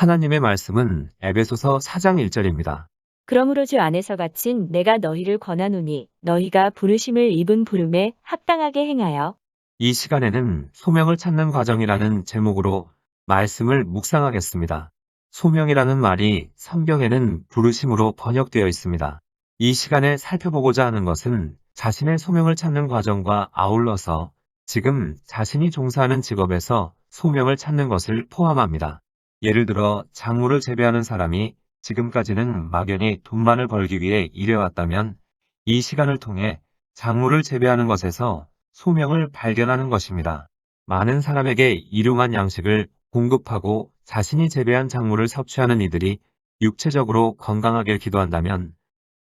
하나님의 말씀은 에베소서 4장 1절입니다. 그러므로 주 안에서 갇힌 내가 너희를 권하노니 너희가 부르심을 입은 부름에 합당하게 행하여. 이 시간에는 소명을 찾는 과정이라는 제목으로 말씀을 묵상하겠습니다. 소명이라는 말이 성경에는 부르심으로 번역되어 있습니다. 이 시간에 살펴보고자 하는 것은 자신의 소명을 찾는 과정과 아울러서 지금 자신이 종사하는 직업에서 소명을 찾는 것을 포함합니다. 예를 들어 작물을 재배하는 사람이 지금까지는 막연히 돈만을 벌기 위해 일해왔다면 이 시간을 통해 작물을 재배하는 것에서 소명을 발견하는 것입니다. 많은 사람에게 일용할 양식을 공급하고 자신이 재배한 작물을 섭취하는 이들이 육체적으로 건강하길 기도한다면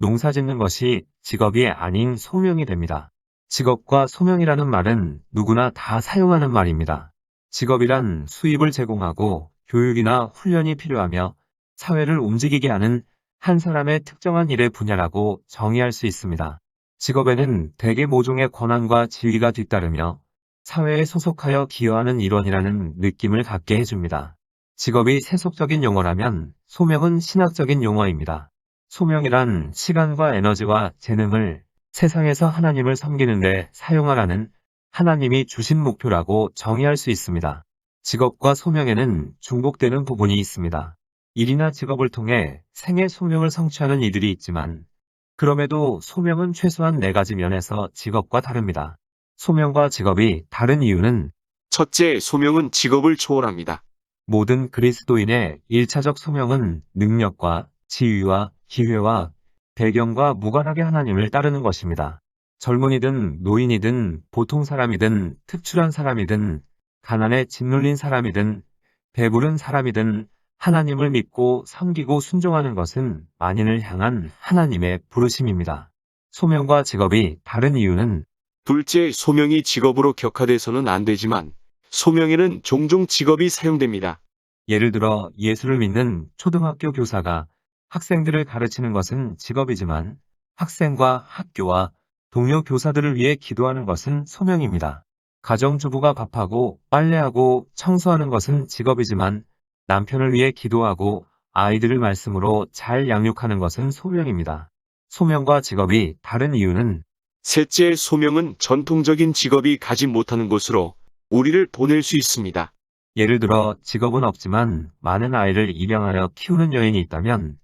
농사 짓는 것이 직업이 아닌 소명이 됩니다. 직업과 소명이라는 말은 누구나 다 사용하는 말입니다. 직업이란 수입을 제공하고 교육이나 훈련이 필요하며 사회를 움직이게 하는 한 사람의 특정한 일의 분야라고 정의할 수 있습니다. 직업에는 대개 모종의 권한과 지위가 뒤따르며 사회에 소속하여 기여하는 일원이라는 느낌을 갖게 해줍니다. 직업이 세속적인 용어라면 소명은 신학적인 용어입니다. 소명이란 시간과 에너지와 재능을 세상에서 하나님을 섬기는 데 사용하라는 하나님이 주신 목표라고 정의할 수 있습니다. 직업과 소명에는 중복되는 부분이 있습니다. 일이나 직업을 통해 생의 소명을 성취하는 이들이 있지만 그럼에도 소명은 최소한 4가지 면에서 직업과 다릅니다. 소명과 직업이 다른 이유는 첫째, 소명은 직업을 초월합니다. 모든 그리스도인의 1차적 소명은 능력과 지위와 기회와 배경과 무관하게 하나님을 따르는 것입니다. 젊은이든 노인이든 보통 사람이든 특출한 사람이든 가난에 짓눌린 사람이든 배부른 사람이든 하나님을 믿고 섬기고 순종하는 것은 만인을 향한 하나님의 부르심입니다. 소명과 직업이 다른 이유는 둘째, 소명이 직업으로 격화돼서는 안 되지만 소명에는 종종 직업이 사용됩니다. 예를 들어 예수를 믿는 초등학교 교사가 학생들을 가르치는 것은 직업이지만 학생과 학교와 동료 교사들을 위해 기도하는 것은 소명입니다. 가정주부가 밥하고 빨래하고 청소하는 것은 직업이지만 남편을 위해 기도하고 아이들을 말씀으로 잘 양육하는 것은 소명입니다. 소명과 직업이 다른 이유는 셋째, 소명은 전통적인 직업이 가지 못하는 곳으로 우리를 보낼 수 있습니다. 예를 들어 직업은 없지만 많은 아이를 입양하여 키우는 여인이 있다면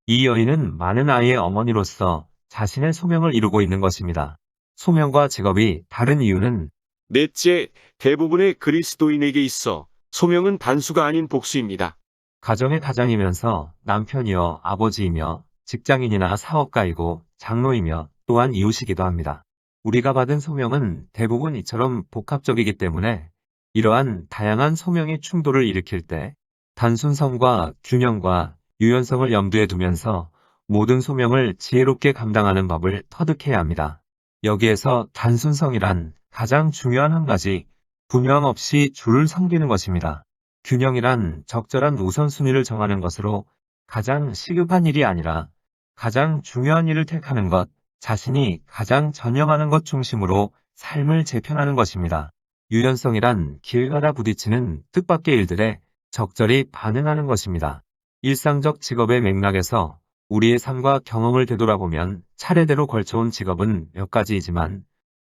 이 여인은 많은 아이의 어머니로서 자신의 소명을 이루고 있는 것입니다. 소명과 직업이 다른 이유는 넷째, 대부분의 그리스도인에게 있어 소명은 단수가 아닌 복수입니다. 가정의 가장이면서 남편이요 아버지이며 직장인이나 사업가이고 장로이며 또한 이웃이기도 합니다. 우리가 받은 소명은 대부분 이처럼 복합적이기 때문에 이러한 다양한 소명의 충돌을 일으킬 때 단순성과 균형과 유연성을 염두에 두면서 모든 소명을 지혜롭게 감당하는 법을 터득해야 합니다. 여기에서 단순성이란 가장 중요한 한 가지, 분명 없이 주를 섬기는 것입니다. 균형이란 적절한 우선순위를 정하는 것으로 가장 시급한 일이 아니라 가장 중요한 일을 택하는 것, 자신이 가장 전념하는 것 중심으로 삶을 재편하는 것입니다. 유연성이란 길 가다 부딪히는 뜻밖의 일들에 적절히 반응하는 것입니다. 일상적 직업의 맥락에서 우리의 삶과 경험을 되돌아보면 차례대로 걸쳐온 직업은 몇 가지이지만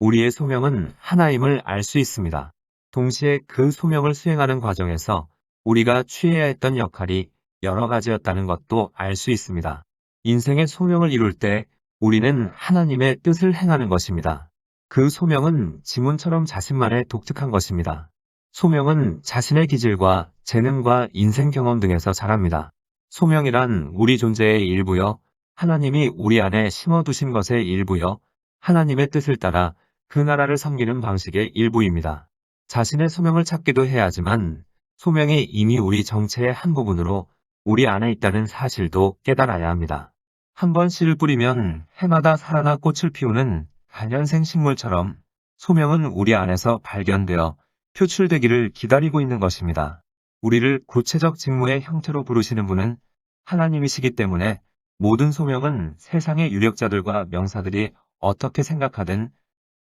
우리의 소명은 하나임을 알 수 있습니다. 동시에 그 소명을 수행하는 과정에서 우리가 취해야 했던 역할이 여러 가지였다는 것도 알 수 있습니다. 인생의 소명을 이룰 때 우리는 하나님의 뜻을 행하는 것입니다. 그 소명은 지문처럼 자신만의 독특한 것입니다. 소명은 자신의 기질과 재능과 인생 경험 등에서 자랍니다. 소명이란 우리 존재의 일부여 하나님이 우리 안에 심어두신 것의 일부여 하나님의 뜻을 따라 그 나라를 섬기는 방식의 일부입니다. 자신의 소명을 찾기도 해야 하지만 소명이 이미 우리 정체의 한 부분으로 우리 안에 있다는 사실도 깨달아야 합니다. 한 번 씨를 뿌리면 해마다 살아나 꽃을 피우는 간연생 식물처럼 소명은 우리 안에서 발견되어 표출되기를 기다리고 있는 것입니다. 우리를 구체적 직무의 형태로 부르시는 분은 하나님이시기 때문에 모든 소명은 세상의 유력자들과 명사들이 어떻게 생각하든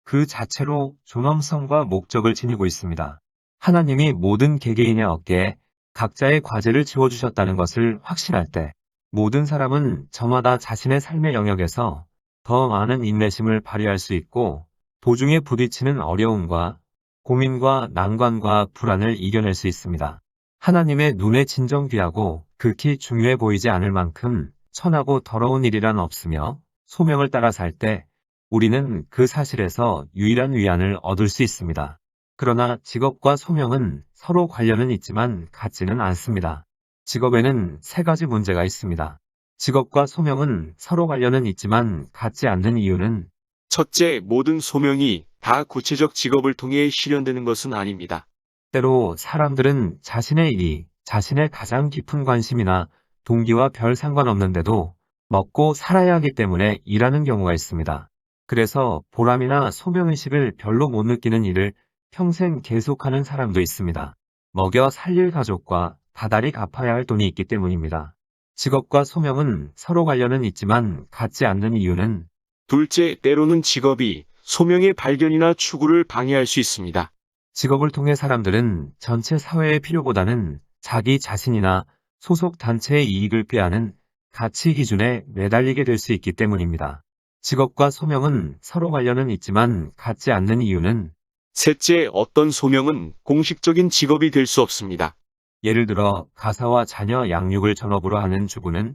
그 자체로 존엄성과 목적을 지니고 있습니다. 하나님이 모든 개개인의 어깨에 각자의 과제를 지워주셨다는 것을 확신할 때 모든 사람은 저마다 자신의 삶의 영역에서 더 많은 인내심을 발휘할 수 있고 도중에 부딪히는 어려움과 고민과 난관과 불안을 이겨낼 수 있습니다. 하나님의 눈에 진정 귀하고 극히 중요해 보이지 않을 만큼 천하고 더러운 일이란 없으며 소명을 따라 살 때 우리는 그 사실에서 유일한 위안을 얻을 수 있습니다. 그러나 직업과 소명은 서로 관련은 있지만 같지는 않습니다. 직업에는 세 가지 문제가 있습니다. 직업과 소명은 서로 관련은 있지만 같지 않는 이유는 첫째, 모든 소명이 다 구체적 직업을 통해 실현되는 것은 아닙니다. 때로 사람들은 자신의 일이 자신의 가장 깊은 관심이나 동기와 별 상관없는데도 먹고 살아야 하기 때문에 일하는 경우가 있습니다. 그래서 보람이나 소명의식을 별로 못 느끼는 일을 평생 계속하는 사람도 있습니다. 먹여 살릴 가족과 다달이 갚아야 할 돈이 있기 때문입니다. 직업과 소명은 서로 관련은 있지만 같지 않는 이유는 둘째, 때로는 직업이 소명의 발견이나 추구를 방해할 수 있습니다. 직업을 통해 사람들은 전체 사회의 필요보다는 자기 자신이나 소속 단체의 이익을 꾀하는 가치 기준에 매달리게 될 수 있기 때문입니다. 직업과 소명은 서로 관련은 있지만 같지 않는 이유는 셋째, 어떤 소명은 공식적인 직업이 될 수 없습니다. 예를 들어 가사와 자녀 양육을 전업으로 하는 주부는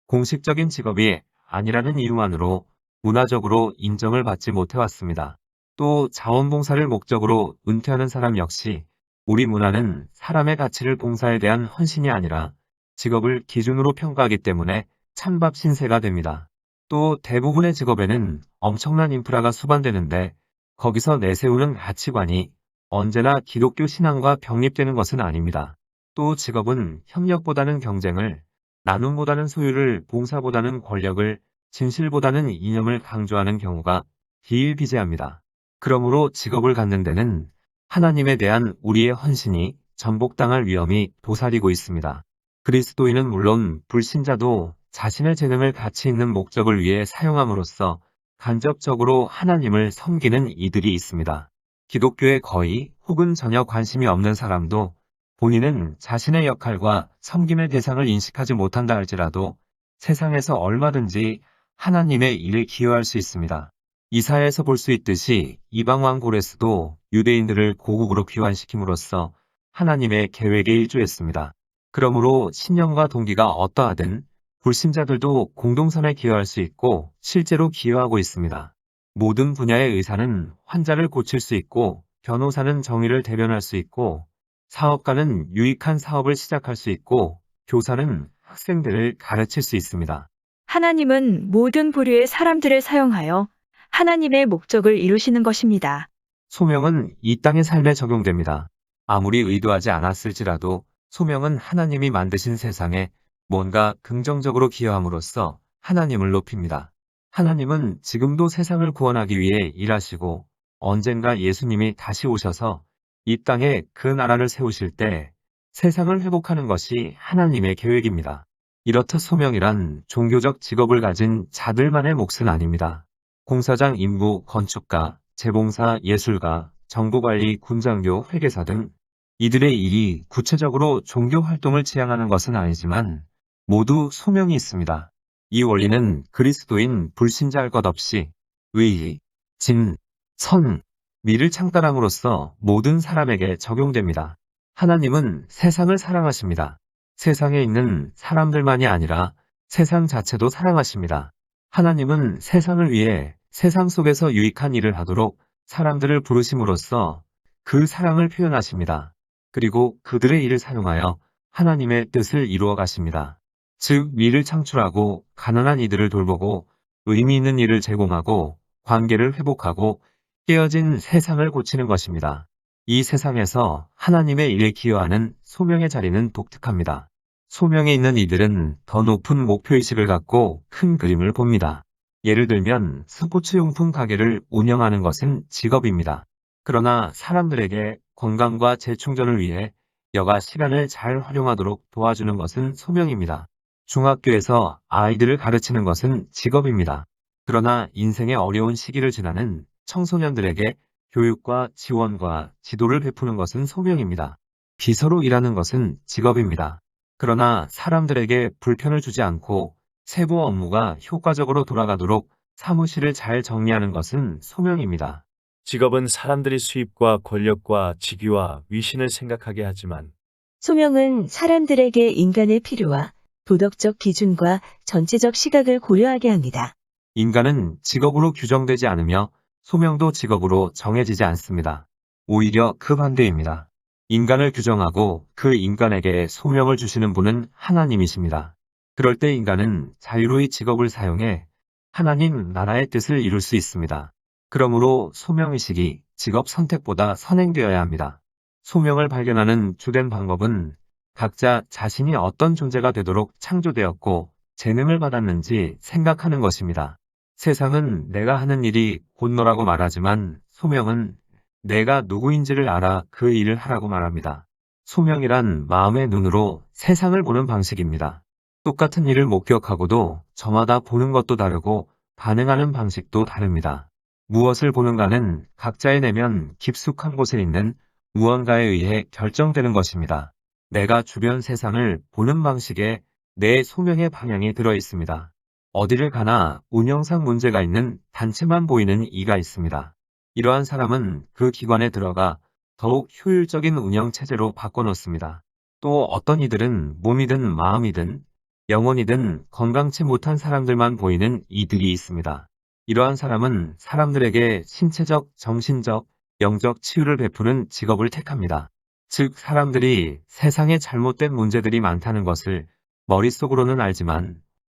공식적인 직업이 아니라는 이유만으로 문화적으로 인정을 받지 못해왔습니다. 또 자원봉사를 목적으로 은퇴하는 사람 역시 우리 문화는 사람의 가치를 봉사에 대한 헌신이 아니라 직업을 기준으로 평가하기 때문에 찬밥 신세가 됩니다. 또 대부분의 직업에는 엄청난 인프라가 수반되는데 거기서 내세우는 가치관이 언제나 기독교 신앙과 병립되는 것은 아닙니다. 또 직업은 협력보다는 경쟁을, 나눔보다는 소유를, 봉사보다는 권력을, 진실보다는 이념을 강조하는 경우가 비일비재합니다. 그러므로 직업을 갖는 데는 하나님에 대한 우리의 헌신이 전복당할 위험이 도사리고 있습니다. 그리스도인은 물론 불신자도 자신의 재능을 가치 있는 목적을 위해 사용함으로써 간접적으로 하나님을 섬기는 이들이 있습니다. 기독교에 거의 혹은 전혀 관심이 없는 사람도 본인은 자신의 역할과 섬김의 대상을 인식하지 못한다 할지라도 세상에서 얼마든지 하나님의 일에 기여할 수 있습니다. 이사야에서 볼 수 있듯이 이방 왕 고레스도 유대인들을 고국으로 귀환시킴으로써 하나님의 계획에 일조했습니다. 그러므로 신념과 동기가 어떠하든 불신자들도 공동선에 기여할 수 있고 실제로 기여하고 있습니다. 모든 분야의 의사는 환자를 고칠 수 있고 변호사는 정의를 대변할 수 있고 사업가는 유익한 사업을 시작할 수 있고 교사는 학생들을 가르칠 수 있습니다. 하나님은 모든 부류의 사람들을 사용하여 하나님의 목적을 이루시는 것입니다. 소명은 이 땅의 삶에 적용됩니다. 아무리 의도하지 않았을지라도 소명은 하나님이 만드신 세상에 뭔가 긍정적으로 기여함으로써 하나님을 높입니다. 하나님은 지금도 세상을 구원하기 위해 일하시고 언젠가 예수님이 다시 오셔서 이 땅에 그 나라를 세우실 때 세상을 회복하는 것이 하나님의 계획입니다. 이렇듯 소명이란 종교적 직업을 가진 자들만의 몫은 아닙니다. 공사장 인부, 건축가, 재봉사, 예술가, 정보관리, 군장교, 회계사 등 이들의 일이 구체적으로 종교 활동을 지향하는 것은 아니지만 모두 소명이 있습니다. 이 원리는 그리스도인 불신자할 것 없이 의, 진, 선, 미를 창달함으로써 모든 사람에게 적용됩니다. 하나님은 세상을 사랑하십니다. 세상에 있는 사람들만이 아니라 세상 자체도 사랑하십니다. 하나님은 세상을 위해 세상 속에서 유익한 일을 하도록 사람들을 부르심으로써 그 사랑을 표현하십니다. 그리고 그들의 일을 사용하여 하나님의 뜻을 이루어 가십니다. 즉, 미를 창출하고 가난한 이들을 돌보고 의미 있는 일을 제공하고 관계를 회복하고 깨어진 세상을 고치는 것입니다. 이 세상에서 하나님의 일에 기여하는 소명의 자리는 독특합니다. 소명에 있는 이들은 더 높은 목표의식을 갖고 큰 그림을 봅니다. 예를 들면 스포츠용품 가게를 운영하는 것은 직업입니다. 그러나 사람들에게 건강과 재충전을 위해 여가 시간을 잘 활용하도록 도와주는 것은 소명입니다. 중학교에서 아이들을 가르치는 것은 직업입니다. 그러나 인생의 어려운 시기를 지나는 청소년들에게 교육과 지원과 지도를 베푸는 것은 소명입니다. 비서로 일하는 것은 직업입니다. 그러나 사람들에게 불편을 주지 않고 세부 업무가 효과적으로 돌아가도록 사무실을 잘 정리하는 것은 소명입니다. 직업은 사람들이 수입과 권력과 직위와 위신을 생각하게 하지만 소명은 사람들에게 인간의 필요와 도덕적 기준과 전체적 시각을 고려하게 합니다. 인간은 직업으로 규정되지 않으며 소명도 직업으로 정해지지 않습니다. 오히려 그 반대입니다. 인간을 규정하고 그 인간에게 소명을 주시는 분은 하나님이십니다. 그럴 때 인간은 자유로이 직업을 사용해 하나님 나라의 뜻을 이룰 수 있습니다. 그러므로 소명의식이 직업 선택보다 선행되어야 합니다. 소명을 발견하는 주된 방법은 각자 자신이 어떤 존재가 되도록 창조되었고 재능을 받았는지 생각하는 것입니다. 세상은 내가 하는 일이 본너라고 말하지만 소명은 내가 누구인지를 알아 그 일을 하라고 말합니다. 소명이란 마음의 눈으로 세상을 보는 방식입니다. 똑같은 일을 목격하고도 저마다 보는 것도 다르고 반응하는 방식도 다릅니다. 무엇을 보는가는 각자의 내면 깊숙한 곳에 있는 무언가에 의해 결정되는 것입니다. 내가 주변 세상을 보는 방식에 내 소명의 방향이 들어 있습니다. 어디를 가나 운영상 문제가 있는 단체만 보이는 이가 있습니다. 이러한 사람은 그 기관에 들어가 더욱 효율적인 운영 체제로 바꿔놓습니다. 또 어떤 이들은 몸이든 마음이든 영혼이든 건강치 못한 사람들만 보이는 이들이 있습니다. 이러한 사람은 사람들에게 신체적, 정신적, 영적 치유를 베푸는 직업을 택합니다. 즉, 사람들이 세상에 잘못된 문제들이 많다는 것을 머릿속으로는 알지만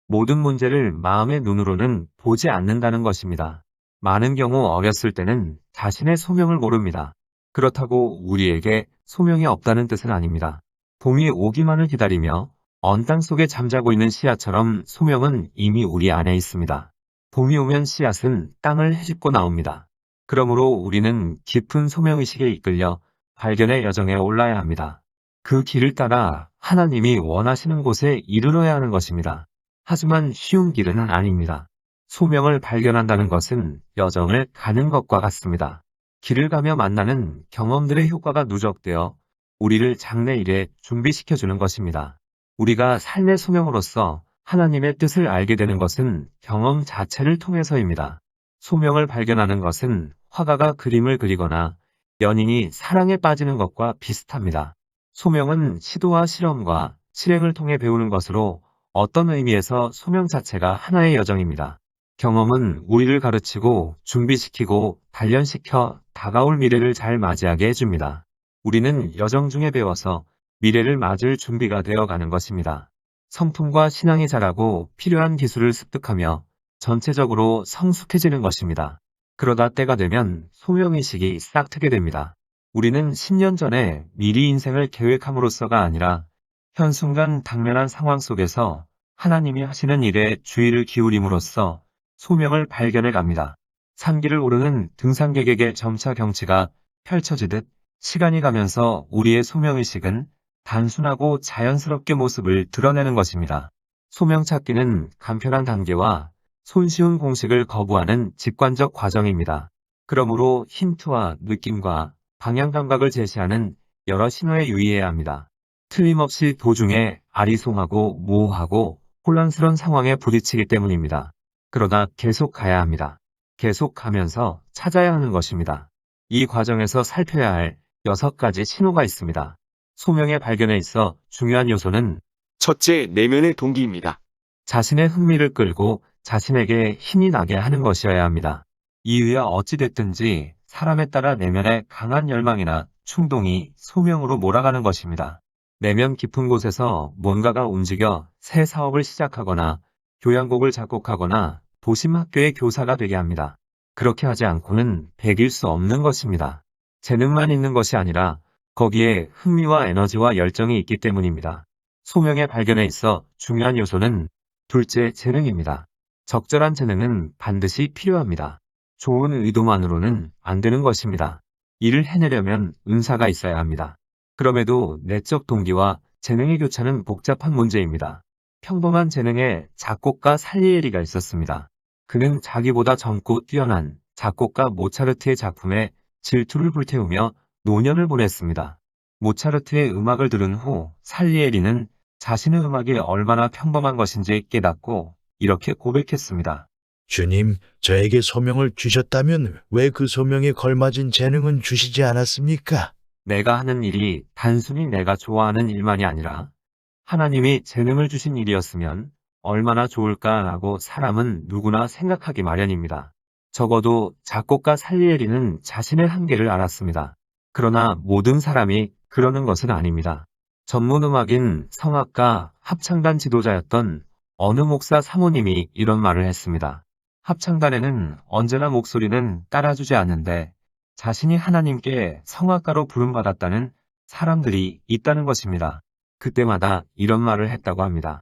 모든 문제를 마음의 눈으로는 보지 않는다는 것입니다. 많은 경우 어렸을 때는 자신의 소명을 모릅니다. 그렇다고 우리에게 소명이 없다는 뜻은 아닙니다. 봄이 오기만을 기다리며 언 땅 속에 잠자고 있는 씨앗처럼 소명은 이미 우리 안에 있습니다. 봄이 오면 씨앗은 땅을 헤집고 나옵니다. 그러므로 우리는 깊은 소명의식에 이끌려 발견의 여정에 올라야 합니다. 그 길을 따라 하나님이 원하시는 곳에 이르러야 하는 것입니다. 하지만 쉬운 길은 아닙니다. 소명을 발견한다는 것은 여정을 가는 것과 같습니다. 길을 가며 만나는 경험들의 효과가 누적되어 우리를 장래 일에 준비시켜주는 것입니다. 우리가 삶의 소명으로서 하나님의 뜻을 알게 되는 것은 경험 자체를 통해서입니다. 소명을 발견하는 것은 화가가 그림을 그리거나 연인이 사랑에 빠지는 것과 비슷합니다. 소명은 시도와 실험과 실행을 통해 배우는 것으로 어떤 의미에서 소명 자체가 하나의 여정입니다. 경험은 우리를 가르치고 준비시키고 단련시켜 다가올 미래를 잘 맞이하게 해줍니다. 우리는 여정 중에 배워서 미래를 맞을 준비가 되어가는 것입니다. 성품과 신앙이 자라고 필요한 기술을 습득하며 전체적으로 성숙해지는 것입니다. 그러다 때가 되면 소명의식이 싹 트게 됩니다. 우리는 10년 전에 미리 인생을 계획함으로써가 아니라 현순간 당면한 상황 속에서 하나님이 하시는 일에 주의를 기울임으로써 소명을 발견해 갑니다. 산길을 오르는 등산객에게 점차 경치가 펼쳐지듯 시간이 가면서 우리의 소명의식은 단순하고 자연스럽게 모습을 드러내는 것입니다. 소명 찾기는 간편한 단계와 손쉬운 공식을 거부하는 직관적 과정입니다. 그러므로 힌트와 느낌과 방향 감각을 제시하는 여러 신호에 유의해야 합니다. 틀림없이 도중에 아리송하고 모호하고 혼란스러운 상황에 부딪히기 때문입니다. 그러나 계속 가야 합니다. 계속 가면서 찾아야 하는 것입니다. 이 과정에서 살펴야 할 6가지 신호가 있습니다. 소명의 발견에 있어 중요한 요소는 첫째, 내면의 동기입니다. 자신의 흥미를 끌고 자신에게 힘이 나게 하는 것이어야 합니다. 이유야 어찌됐든지 사람에 따라 내면의 강한 열망이나 충동이 소명으로 몰아가는 것입니다. 내면 깊은 곳에서 뭔가가 움직여 새 사업을 시작하거나 교향곡을 작곡하거나 도심학교의 교사가 되게 합니다. 그렇게 하지 않고는 배길 수 없는 것입니다. 재능만 있는 것이 아니라 거기에 흥미와 에너지와 열정이 있기 때문입니다. 소명의 발견에 있어 중요한 요소는 둘째, 재능입니다. 적절한 재능은 반드시 필요합니다. 좋은 의도만으로는 안 되는 것입니다. 일을 해내려면 은사가 있어야 합니다. 그럼에도 내적 동기와 재능의 교차는 복잡한 문제입니다. 평범한 재능에 작곡가 살리에리가 있었습니다. 그는 자기보다 젊고 뛰어난 작곡가 모차르트의 작품에 질투를 불태우며 노년을 보냈습니다. 모차르트의 음악을 들은 후 살리에리는 자신의 음악이 얼마나 평범한 것인지 깨닫고 이렇게 고백했습니다. 주님, 저에게 소명을 주셨다면 왜 그 소명에 걸맞은 재능은 주시지 않았습니까? 내가 하는 일이 단순히 내가 좋아하는 일만이 아니라 하나님이 재능을 주신 일이었으면 얼마나 좋을까라고 사람은 누구나 생각하기 마련입니다. 적어도 작곡가 살리에리는 자신의 한계를 알았습니다. 그러나 모든 사람이 그러는 것은 아닙니다. 전문음악인 성악가 합창단 지도자였던 어느 목사 사모님이 이런 말을 했습니다. 합창단에는 언제나 목소리는 따라주지 않는데 자신이 하나님께 성악가로 부름받았다는 사람들이 있다는 것입니다. 그때마다 이런 말을 했다고 합니다.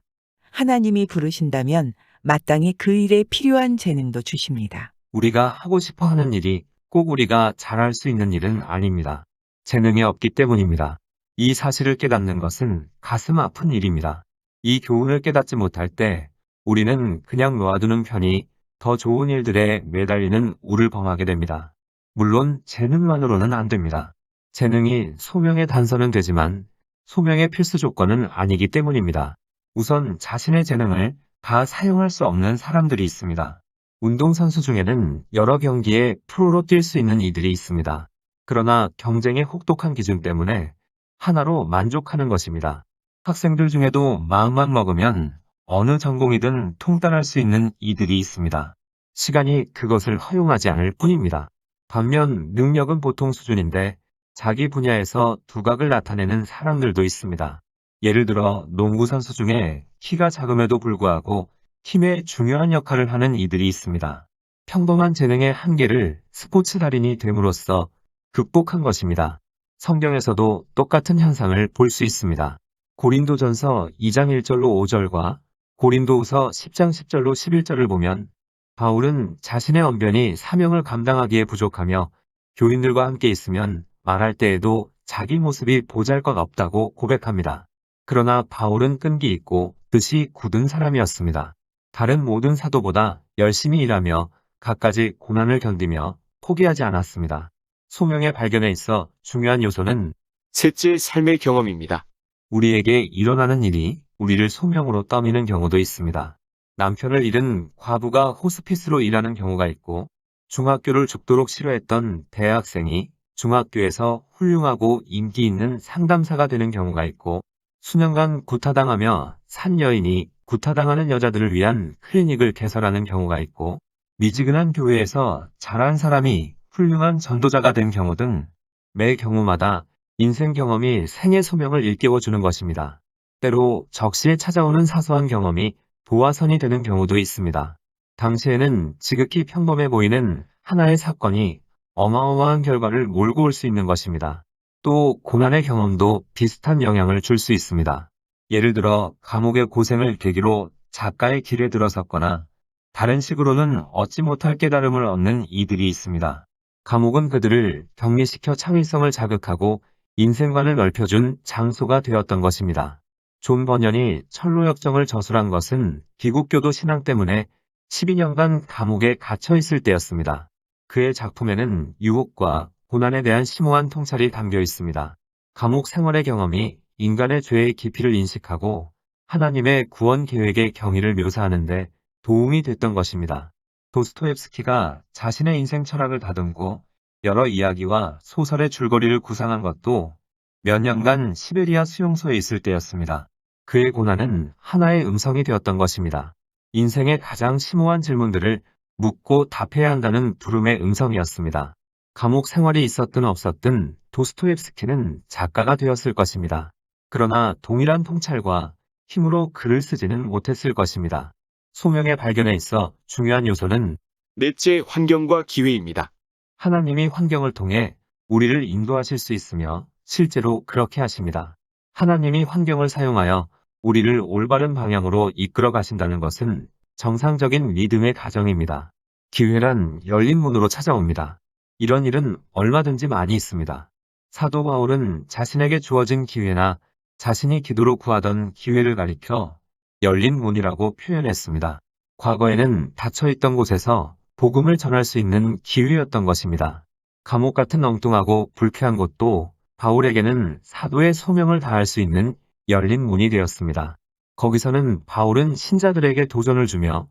하나님이 부르신다면 마땅히 그 일에 필요한 재능도 주십니다. 우리가 하고 싶어 하는 일이 꼭 우리가 잘할 수 있는 일은 아닙니다. 재능이 없기 때문입니다. 이 사실을 깨닫는 것은 가슴 아픈 일입니다. 이 교훈을 깨닫지 못할 때 우리는 그냥 놓아두는 편이 더 좋은 일들에 매달리는 우를 범하게 됩니다. 물론 재능만으로는 안 됩니다. 재능이 소명의 단서는 되지만 소명의 필수 조건은 아니기 때문입니다. 우선 자신의 재능을 다 사용할 수 없는 사람들이 있습니다. 운동선수 중에는 여러 경기에 프로로 뛸 수 있는 이들이 있습니다. 그러나 경쟁의 혹독한 기준 때문에 하나로 만족하는 것입니다. 학생들 중에도 마음만 먹으면 어느 전공이든 통달할 수 있는 이들이 있습니다. 시간이 그것을 허용하지 않을 뿐입니다. 반면 능력은 보통 수준인데 자기 분야에서 두각을 나타내는 사람들도 있습니다. 예를 들어 농구 선수 중에 키가 작음에도 불구하고 팀의 중요한 역할을 하는 이들이 있습니다. 평범한 재능의 한계를 스포츠 달인이 됨으로써 극복한 것입니다. 성경에서도 똑같은 현상을 볼 수 있습니다. 고린도전서 2장 1절로 5절과 고린도후서 10장 10절로 11절을 보면 바울은 자신의 언변이 사명을 감당하기에 부족하며 교인들과 함께 있으면 말할 때에도 자기 모습이 보잘것없다고 고백합니다. 그러나 바울은 끈기 있고 뜻이 굳은 사람이었습니다. 다른 모든 사도보다 열심히 일하며 갖가지 고난을 견디며 포기하지 않았습니다. 소명의 발견에 있어 중요한 요소는 셋째, 삶의 경험입니다. 우리에게 일어나는 일이 우리를 소명으로 떠미는 경우도 있습니다. 남편을 잃은 과부가 호스피스로 일하는 경우가 있고 중학교를 죽도록 싫어했던 대학생이 중학교에서 훌륭하고 인기 있는 상담사가 되는 경우가 있고 수년간 구타당하며 산 여인이 구타당하는 여자들을 위한 클리닉을 개설하는 경우가 있고 미지근한 교회에서 자란 사람이 훌륭한 전도자가 된 경우 등 매 경우마다 인생 경험이 생의 소명을 일깨워주는 것입니다. 때로 적시에 찾아오는 사소한 경험이 도화선이 되는 경우도 있습니다. 당시에는 지극히 평범해 보이는 하나의 사건이 어마어마한 결과를 몰고 올 수 있는 것입니다. 또 고난의 경험도 비슷한 영향을 줄 수 있습니다. 예를 들어 감옥의 고생을 계기로 작가의 길에 들어섰거나 다른 식으로는 얻지 못할 깨달음을 얻는 이들이 있습니다. 감옥은 그들을 격리시켜 창의성을 자극하고 인생관을 넓혀준 장소가 되었던 것입니다. 존 버년이 철로역정을 저술한 것은 기국교도 신앙 때문에 12년간 감옥에 갇혀 있을 때였습니다. 그의 작품에는 유혹과 고난에 대한 심오한 통찰이 담겨 있습니다. 감옥 생활의 경험이 인간의 죄의 깊이를 인식하고 하나님의 구원 계획의 경위를 묘사하는데 도움이 됐던 것입니다. 도스토옙스키가 자신의 인생 철학을 다듬고 여러 이야기와 소설의 줄거리를 구상한 것도 몇 년간 시베리아 수용소에 있을 때였습니다. 그의 고난은 하나의 음성이 되었던 것입니다. 인생의 가장 심오한 질문들을 묻고 답해야 한다는 부름의 음성이었습니다. 감옥 생활이 있었든 없었든 도스토옙스키는 작가가 되었을 것입니다. 그러나 동일한 통찰과 힘으로 글을 쓰지는 못했을 것입니다. 소명의 발견에 있어 중요한 요소는 넷째, 환경과 기회입니다. 하나님이 환경을 통해 우리를 인도하실 수 있으며 실제로 그렇게 하십니다. 하나님이 환경을 사용하여 우리를 올바른 방향으로 이끌어 가신다는 것은 정상적인 믿음의 가정입니다. 기회란 열린 문으로 찾아옵니다. 이런 일은 얼마든지 많이 있습니다. 사도 바울은 자신에게 주어진 기회나 자신이 기도로 구하던 기회를 가리켜 열린 문이라고 표현했습니다. 과거에는 닫혀있던 곳에서 복음을 전할 수 있는 기회였던 것입니다. 감옥 같은 엉뚱하고 불쾌한 곳도 바울에게는 사도의 소명을 다할 수 있는 열린 문이 되었습니다. 거기서는 바울은 신자들에게 도전을 주며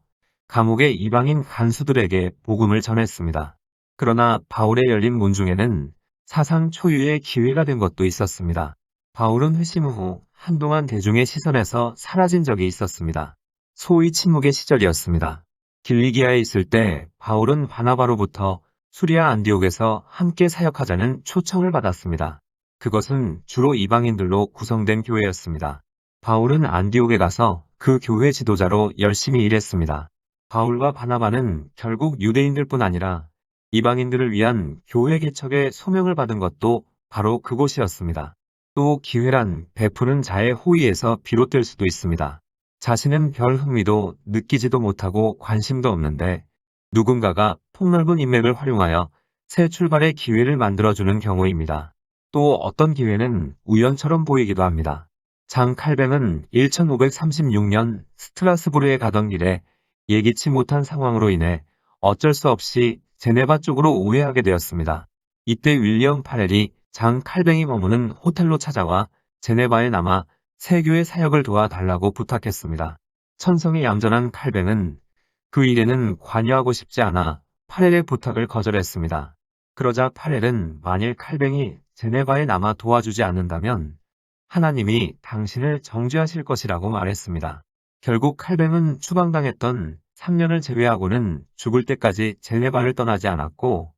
감옥의 이방인 간수들에게 복음을 전했습니다. 그러나 바울의 열린 문 중에는 사상 초유의 기회가 된 것도 있었습니다. 바울은 회심 후 한동안 대중의 시선에서 사라진 적이 있었습니다. 소위 침묵의 시절이었습니다. 길리기아에 있을 때 바울은 바나바로부터 수리아 안디옥에서 함께 사역하자는 초청을 받았습니다. 그것은 주로 이방인들로 구성된 교회였습니다. 바울은 안디옥에 가서 그 교회 지도자로 열심히 일했습니다. 바울과 바나바는 결국 유대인들뿐 아니라 이방인들을 위한 교회 개척의 소명을 받은 것도 바로 그곳이었습니다. 또 기회란 베푸는 자의 호의에서 비롯될 수도 있습니다. 자신은 별 흥미도 느끼지도 못하고 관심도 없는데 누군가가 폭넓은 인맥을 활용하여 새 출발의 기회를 만들어주는 경우입니다. 또 어떤 기회는 우연처럼 보이기도 합니다. 장 칼뱅은 1536년 스트라스부르에 가던 길에 예기치 못한 상황으로 인해 어쩔 수 없이 제네바 쪽으로 우회하게 되었습니다. 이때 윌리엄 파렐이 장 칼뱅이 머무는 호텔로 찾아와 제네바에 남아 세교의 사역을 도와달라고 부탁했습니다. 천성이 얌전한 칼뱅은 그 일에는 관여하고 싶지 않아 파렐의 부탁을 거절했습니다. 그러자 파렐은 만일 칼뱅이 제네바에 남아 도와주지 않는다면 하나님이 당신을 정죄하실 것이라고 말했습니다. 결국 칼뱅은 추방당했던 3년을 제외하고는 죽을 때까지 제네바를 떠나지 않았고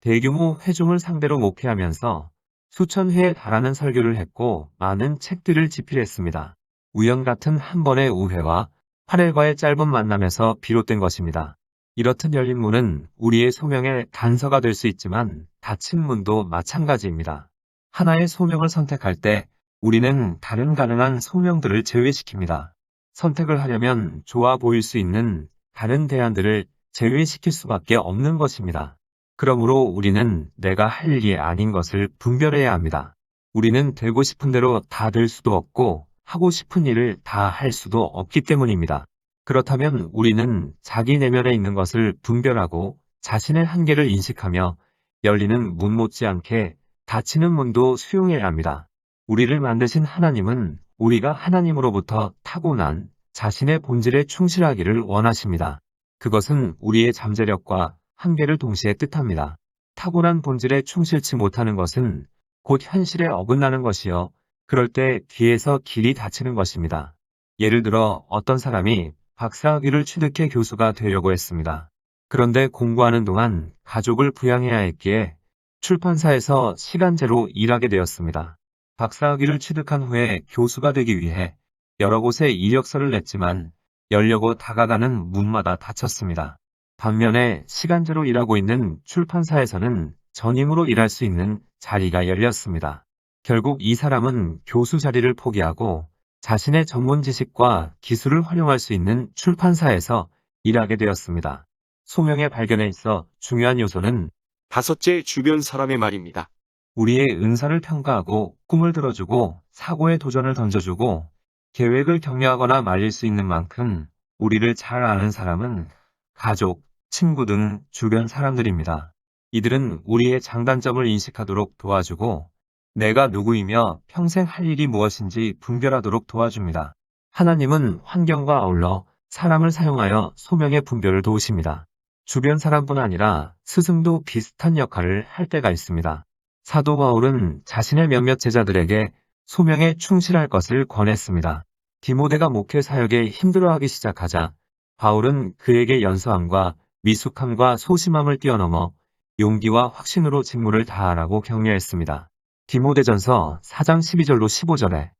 대규모 회중을 상대로 목회하면서 수천 회에 달하는 설교를 했고 많은 책들을 집필했습니다. 우연 같은 한 번의 우회와 파렐과의 짧은 만남에서 비롯된 것입니다. 이렇듯 열린 문은 우리의 소명의 단서가 될 수 있지만 닫힌 문도 마찬가지입니다. 하나의 소명을 선택할 때 우리는 다른 가능한 소명들을 제외시킵니다. 선택을 하려면 좋아 보일 수 있는 다른 대안들을 제외시킬 수밖에 없는 것입니다. 그러므로 우리는 내가 할 일이 아닌 것을 분별해야 합니다. 우리는 되고 싶은 대로 다 될 수도 없고 하고 싶은 일을 다 할 수도 없기 때문입니다. 그렇다면 우리는 자기 내면에 있는 것을 분별하고 자신의 한계를 인식하며 열리는 문 못지않게 닫히는 문도 수용해야 합니다. 우리를 만드신 하나님은 우리가 하나님으로부터 타고난 자신의 본질에 충실하기를 원하십니다. 그것은 우리의 잠재력과 한계를 동시에 뜻합니다. 타고난 본질에 충실치 못하는 것은 곧 현실에 어긋나는 것이요. 그럴 때 뒤에서 길이 닫히는 것입니다. 예를 들어 어떤 사람이 박사학위를 취득해 교수가 되려고 했습니다. 그런데 공부하는 동안 가족을 부양해야 했기에 출판사에서 시간제로 일하게 되었습니다. 박사학위를 취득한 후에 교수가 되기 위해 여러 곳에 이력서를 냈지만 열려고 다가가는 문마다 닫혔습니다. 반면에 시간제로 일하고 있는 출판사에서는 전임으로 일할 수 있는 자리가 열렸습니다. 결국 이 사람은 교수 자리를 포기하고 자신의 전문 지식과 기술을 활용할 수 있는 출판사에서 일하게 되었습니다. 소명의 발견에 있어 중요한 요소는 다섯째, 주변 사람의 말입니다. 우리의 은사를 평가하고 꿈을 들어주고 사고의 도전을 던져주고 계획을 격려하거나 말릴 수 있는 만큼 우리를 잘 아는 사람은 가족, 친구 등 주변 사람들입니다. 이들은 우리의 장단점을 인식하도록 도와주고 내가 누구이며 평생 할 일이 무엇인지 분별하도록 도와줍니다. 하나님은 환경과 아울러 사람을 사용하여 소명의 분별을 도우십니다. 주변 사람뿐 아니라 스승도 비슷한 역할을 할 때가 있습니다. 사도 바울은 자신의 몇몇 제자들에게 소명에 충실할 것을 권했습니다. 디모데가 목회 사역에 힘들어하기 시작하자 바울은 그에게 연소함과 미숙함과 소심함을 뛰어넘어 용기와 확신으로 직무를 다하라고 격려했습니다. 디모데전서 4장 12절로 15절에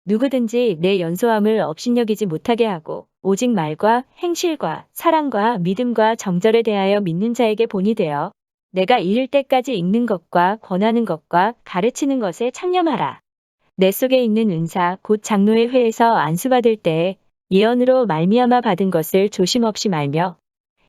누구든지 내 연소함을 업신여기지 못하게 하고 오직 말과 행실과 사랑과 믿음과 정절에 대하여 믿는 자에게 본이 되어 내가 이를 때까지 읽는 것과 권하는 것과 가르치는 것에 창념하라. 내 속에 있는 은사 곧 장로의 회에서 안수받을 때에 예언으로 말미암아 받은 것을 조심 없이 말며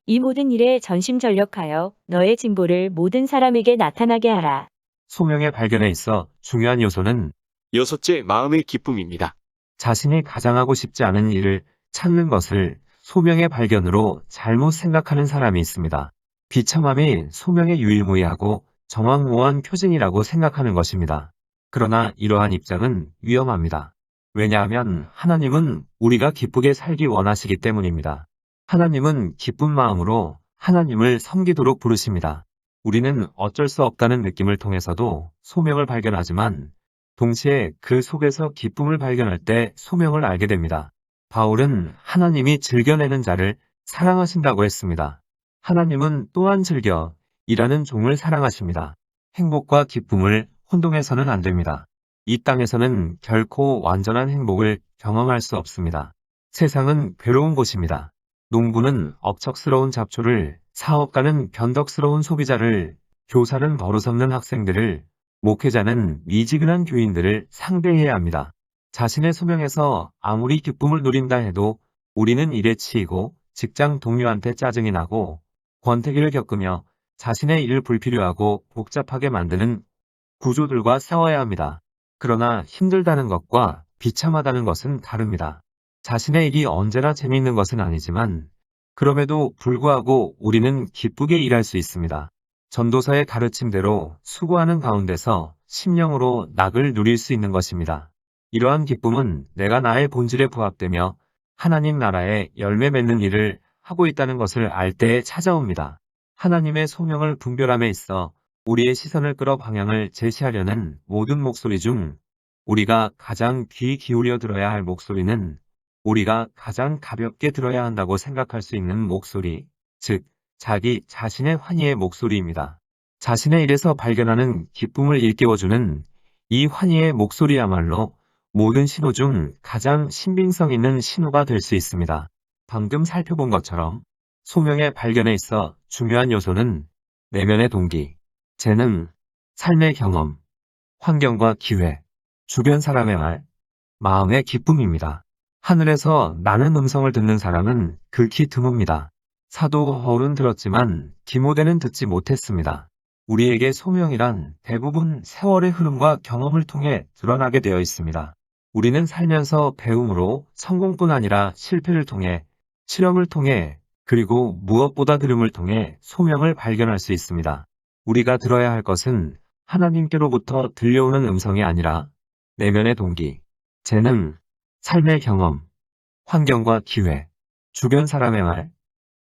이 모든 일에 전심전력하여 너의 진보를 모든 사람에게 나타나게 하라. 소명의 발견에 있어 중요한 요소는 여섯째, 마음의 기쁨입니다. 자신이 가장 하고 싶지 않은 일을 찾는 것을 소명의 발견으로 잘못 생각하는 사람이 있습니다. 비참함이 소명의 유일무이하고 정황무한 표징이라고 생각하는 것입니다. 그러나 이러한 입장은 위험합니다. 왜냐하면 하나님은 우리가 기쁘게 살기 원하시기 때문입니다. 하나님은 기쁜 마음으로 하나님을 섬기도록 부르십니다. 우리는 어쩔 수 없다는 느낌을 통해서도 소명을 발견하지만 동시에 그 속에서 기쁨을 발견할 때 소명을 알게 됩니다. 바울은 하나님이 즐겨내는 자를 사랑하신다고 했습니다. 하나님은 또한 즐겨 일하는 종을 사랑하십니다. 행복과 기쁨을 혼동해서는 안 됩니다. 이 땅에서는 결코 완전한 행복을 경험할 수 없습니다. 세상은 괴로운 곳입니다. 농부는 억척스러운 잡초를, 사업가는 변덕스러운 소비자를, 교사는 버릇없는 학생들을, 목회자는 미지근한 교인들을 상대해야 합니다. 자신의 소명에서 아무리 기쁨을 누린다 해도 우리는 일에 치이고 직장 동료한테 짜증이 나고 권태기를 겪으며 자신의 일을 불필요하고 복잡하게 만드는 구조들과 싸워야 합니다. 그러나 힘들다는 것과 비참하다는 것은 다릅니다. 자신의 일이 언제나 재미있는 것은 아니지만 그럼에도 불구하고 우리는 기쁘게 일할 수 있습니다. 전도서의 가르침대로 수고하는 가운데서 심령으로 낙을 누릴 수 있는 것입니다. 이러한 기쁨은 내가 나의 본질에 부합되며 하나님 나라에 열매 맺는 일을 하고 있다는 것을 알 때에 찾아옵니다. 하나님의 소명을 분별함에 있어 우리의 시선을 끌어 방향을 제시하려는 모든 목소리 중 우리가 가장 귀 기울여 들어야 할 목소리는 우리가 가장 가볍게 들어야 한다고 생각할 수 있는 목소리, 즉 자기 자신의 환희의 목소리입니다. 자신의 일에서 발견하는 기쁨을 일깨워주는 이 환희의 목소리야말로 모든 신호 중 가장 신빙성 있는 신호가 될 수 있습니다. 방금 살펴본 것처럼 소명의 발견에 있어 중요한 요소는 내면의 동기, 재능, 삶의 경험, 환경과 기회, 주변 사람의 말, 마음의 기쁨입니다. 하늘에서 나는 음성을 듣는 사람은 극히 드뭅니다. 사도 바울은 들었지만 디모데는 듣지 못했습니다. 우리에게 소명이란 대부분 세월의 흐름과 경험을 통해 드러나게 되어 있습니다. 우리는 살면서 배움으로 성공뿐 아니라 실패를 통해, 실험을 통해, 그리고 무엇보다 들음을 통해 소명을 발견할 수 있습니다. 우리가 들어야 할 것은 하나님께로부터 들려오는 음성이 아니라 내면의 동기, 재능, 삶의 경험, 환경과 기회, 주변 사람의 말,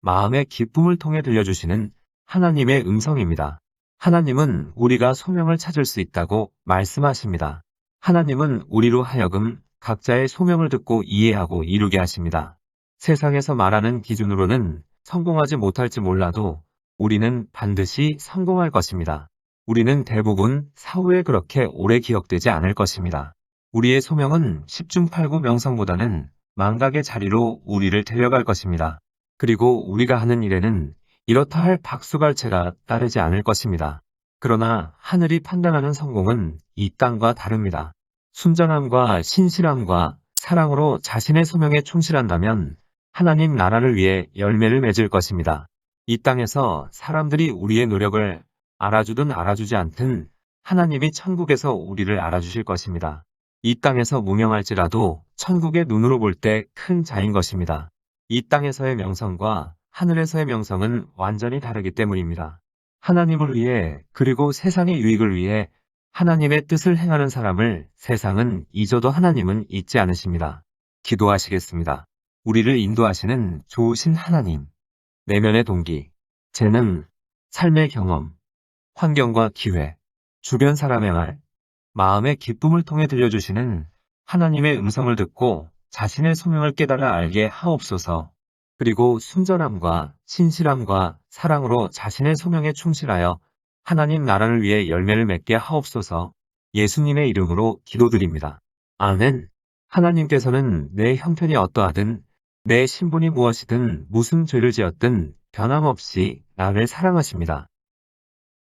마음의 기쁨을 통해 들려주시는 하나님의 음성입니다. 하나님은 우리가 소명을 찾을 수 있다고 말씀하십니다. 하나님은 우리로 하여금 각자의 소명을 듣고 이해하고 이루게 하십니다. 세상에서 말하는 기준으로는 성공하지 못할지 몰라도 우리는 반드시 성공할 것입니다. 우리는 대부분 사후에 그렇게 오래 기억되지 않을 것입니다. 우리의 소명은 10중 8구 명성보다는 망각의 자리로 우리를 데려갈 것입니다. 그리고 우리가 하는 일에는 이렇다 할 박수갈채가 따르지 않을 것입니다. 그러나 하늘이 판단하는 성공은 이 땅과 다릅니다. 순전함과 신실함과 사랑으로 자신의 소명에 충실한다면 하나님 나라를 위해 열매를 맺을 것입니다. 이 땅에서 사람들이 우리의 노력을 알아주든 알아주지 않든 하나님이 천국에서 우리를 알아주실 것입니다. 이 땅에서 무명할지라도 천국의 눈으로 볼 때 큰 자인 것입니다. 이 땅에서의 명성과 하늘에서의 명성은 완전히 다르기 때문입니다. 하나님을 위해 그리고 세상의 유익을 위해 하나님의 뜻을 행하는 사람을 세상은 잊어도 하나님은 잊지 않으십니다. 기도하시겠습니다. 우리를 인도하시는 좋으신 하나님, 내면의 동기, 재능, 삶의 경험, 환경과 기회, 주변 사람의 말, 마음의 기쁨을 통해 들려주시는 하나님의 음성을 듣고 자신의 소명을 깨달아 알게 하옵소서. 그리고 순전함과 신실함과 사랑으로 자신의 소명에 충실하여 하나님 나라를 위해 열매를 맺게 하옵소서. 예수님의 이름으로 기도드립니다. 아멘. 하나님께서는 내 형편이 어떠하든 내 신분이 무엇이든 무슨 죄를 지었든 변함없이 나를 사랑하십니다.